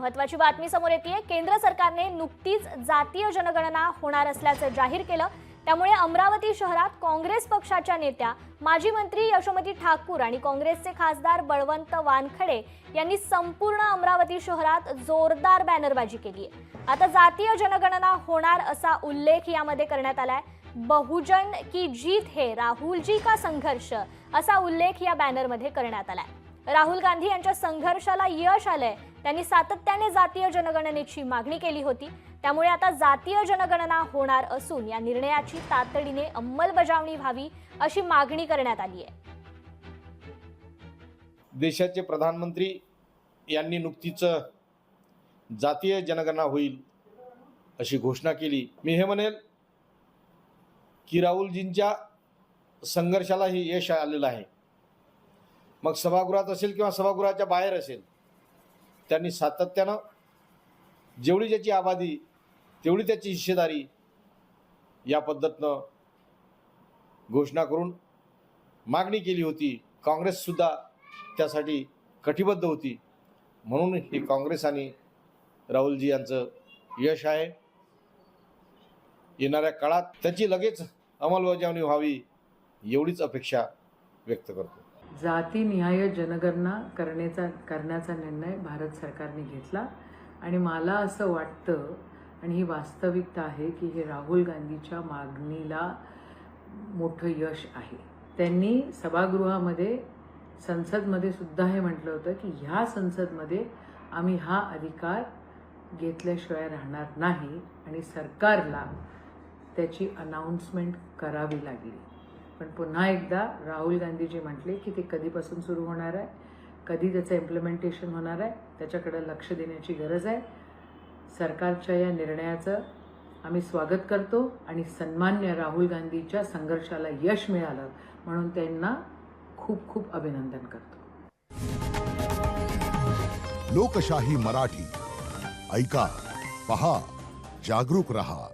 महत्त्वाची बातमी समोर येते। केंद्र सरकारने नुकतीच जातीय जनगणना होणार असल्याचं जाहीर केलं। त्यामुळे अमरावती शहरात काँग्रेस पक्षाच्या नेत्या माजी मंत्री यशोमती ठाकूर आणि काँग्रेसचे खासदार बळवंत वानखडे यांनी संपूर्ण अमरावती शहरात जोरदार बॅनरबाजी केली आहे। आता जातीय जनगणना होणार असा उल्लेख यामध्ये करण्यात आलाय। बहुजन की जीत है, राहुल जी का संघर्ष असा उल्लेख या बॅनरमध्ये करण्यात आलाय। राहुल गांधी यांच्या संघर्षाला यश आलंय। त्यांनी सातत्याने जातीय जनगणनेची मागणी केली होती। त्यामुळे आता जातीय जनगणना होणार असून या निर्णयाची तातडीने अंमलबजावणी व्हावी अशी मागणी करण्यात आली आहे। देशाचे प्रधानमंत्री यांनी नुकतीच जातीय जनगणना होईल अशी घोषणा केली। मी हे म्हणेल की राहुलजींच्या संघर्षाला हे यश आलेलं आहे। मग सभागृहात असेल किंवा सभागृहाच्या बाहेर असेल, त्यांनी सातत्यानं जेवढी ज्याची आबादी तेवढी त्याची हिस्सेदारी या पद्धतीनं घोषणा करून मागणी केली होती। काँग्रेससुद्धा त्यासाठी कटिबद्ध होती। म्हणून हे काँग्रेस आणि राहुलजी यांचं यश आहे। येणाऱ्या काळात त्याची लगेच अंमलबजावणी व्हावी एवढीच अपेक्षा व्यक्त करतो। जातीनिहाय जनगणना करण्याचा निर्णय भारत सरकारने घेतला आणि मला असं वाटतं आणि ही वास्तविकता आहे की हे राहुल गांधीच्या मागणीला मोठं यश आहे। त्यांनी सभागृहामध्ये संसदमध्ये सुद्धा हे म्हटलं होतं की ह्या संसदमध्ये आम्ही हा अधिकार घेतल्याशिवाय राहणार नाही आणि सरकारला त्याची अनाउन्समेंट करावी लागली। पण पुन्हा एकदा राहुल गांधीजी म्हटले की ते कधीपासून सुरू होणार आहे, कधी त्याचं इम्प्लिमेंटेशन होणार आहे, त्याच्याकडे लक्ष देण्याची गरज आहे। सरकारच्या या निर्णयाचं आम्ही स्वागत करतो आणि सन्मान्य राहुल गांधीच्या संघर्षाला यश मिळालं म्हणून त्यांना खूप खूप अभिनंदन करतो। लोकशाही मराठी ऐका, पहा, जागरूक रहा।